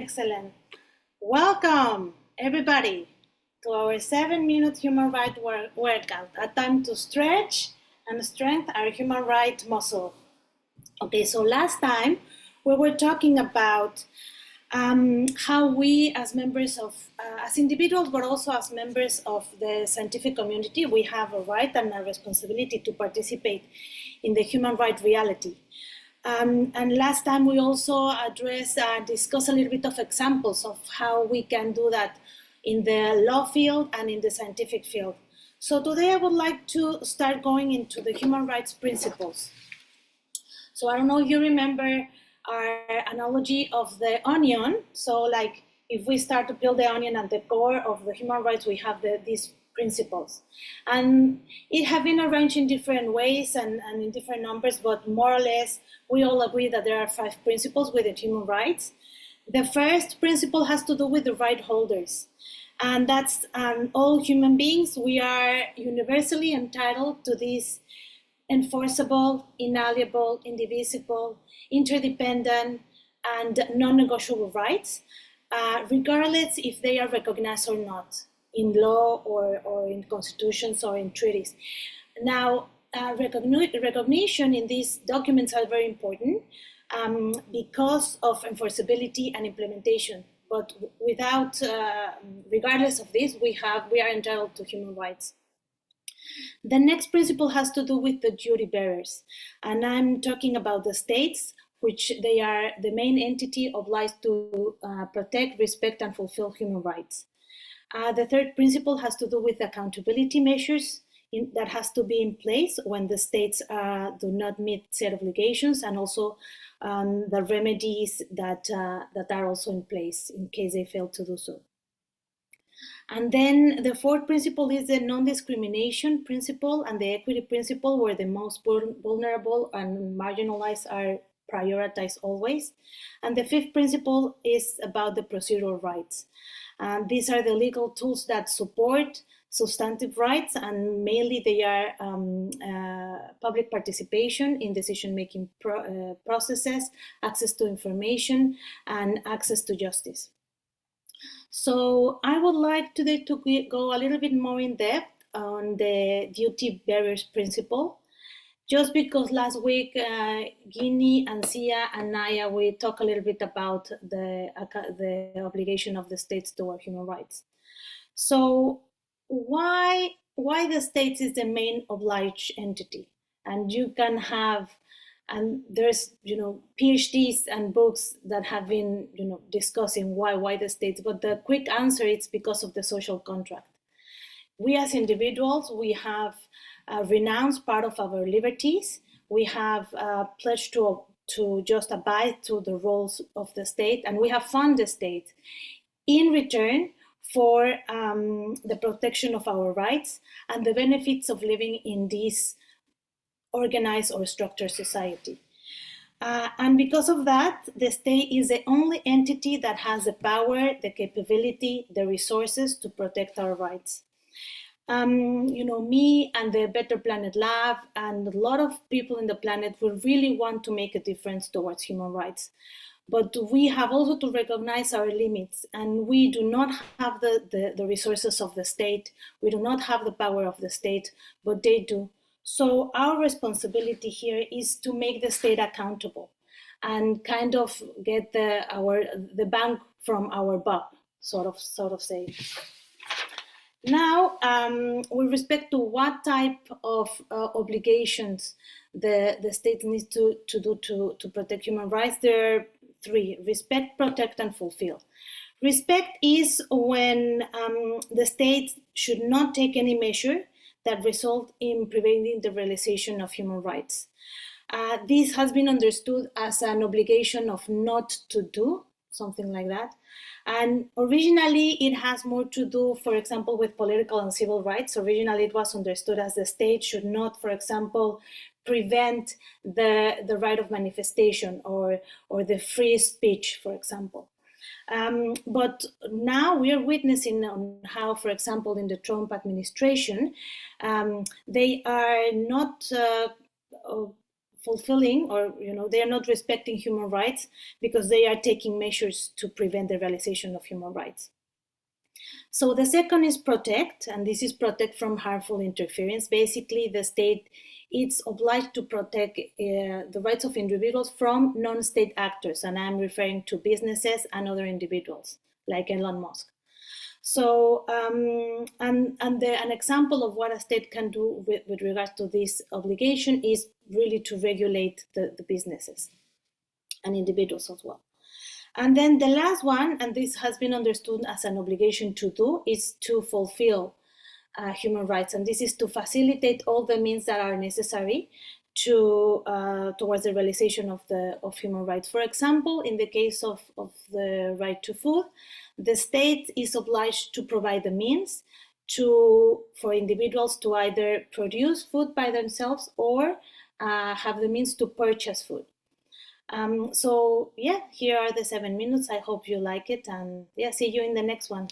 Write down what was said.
Excellent. Welcome, everybody, to our 7-minute human rights workout, a time to stretch and strengthen our human rights muscle. Okay, so last time we were talking about how we, as members of, as individuals, but also as members of the scientific community, we have a right and a responsibility to participate in the human rights reality. And last time we also discussed a little bit of examples of how we can do that in the law field and in the scientific field. So today I would like to start going into the human rights principles. So I don't know if you remember our analogy of the onion. So like if we start to peel the onion at the core of the human rights, we have these principles. And it have been arranged in different ways and in different numbers, but more or less, we all agree that there are 5 principles within human rights. The first principle has to do with the right holders. And that's all human beings, we are universally entitled to these enforceable, inalienable, indivisible, interdependent, and non-negotiable rights, regardless if they are recognized or not in law or in constitutions or in treaties. Now, recognition in these documents are very important because of enforceability and implementation. But without, regardless of this, we are entitled to human rights. The next principle has to do with the duty bearers, and I'm talking about the states, which they are the main entity obliged to protect, respect, and fulfill human rights. The third principle has to do with accountability measures that has to be in place when the states do not meet set obligations, and also the remedies that are also in place in case they fail to do so. And then the fourth principle is the non-discrimination principle and the equity principle, where the most vulnerable and marginalized are prioritized always. And the fifth principle is about the procedural rights. These are the legal tools that support substantive rights, and mainly they are public participation in decision-making processes, access to information, and access to justice. So I would like today to go a little bit more in depth on the duty bearers principle, just because last week Guinea and Sia and Naya, we talked a little bit about the obligation of the states toward human rights. So why the states is the main obliged entity? And you can have, and there's PhDs and books that have been discussing why the states, but the quick answer is because of the social contract. We as individuals, we have renounced part of our liberties. We have pledged to just abide to the rules of the state, and we have funded the state in return for the protection of our rights and the benefits of living in this organized or structured society. And because of that, the state is the only entity that has the power, the capability, the resources to protect our rights. Me and the Better Planet Lab and a lot of people in the planet will really want to make a difference towards human rights. But we have also to recognize our limits, and we do not have the resources of the state. We do not have the power of the state, but they do. So our responsibility here is to make the state accountable and kind of get the bang from our buck, sort of say. Now, with respect to what type of obligations the state needs to do to protect human rights, there are 3: respect, protect, and fulfill. Respect is when the state should not take any measure that result in preventing the realization of human rights. This has been understood as an obligation of not to do, something like that. And originally it has more to do, for example, with political and civil rights. Originally it was understood as the state should not, for example, prevent the right of manifestation or the free speech, for example. But now we are witnessing on how, for example, in the Trump administration, they are not fulfilling, or they are not respecting human rights because they are taking measures to prevent the realization of human rights. So the second is protect, and this is protect from harmful interference. Basically, the state is obliged to protect the rights of individuals from non-state actors, and I'm referring to businesses and other individuals, like Elon Musk. So, an example of what a state can do with regards to this obligation is really to regulate the businesses and individuals as well. And then the last one, and this has been understood as an obligation to do, is to fulfill human rights. And this is to facilitate all the means that are necessary towards the realization of human rights. For example, in the case of the right to food, the state is obliged to provide the means for individuals to either produce food by themselves or have the means to purchase food. So yeah, here are the 7 minutes. I hope you like it, and yeah, see you in the next one.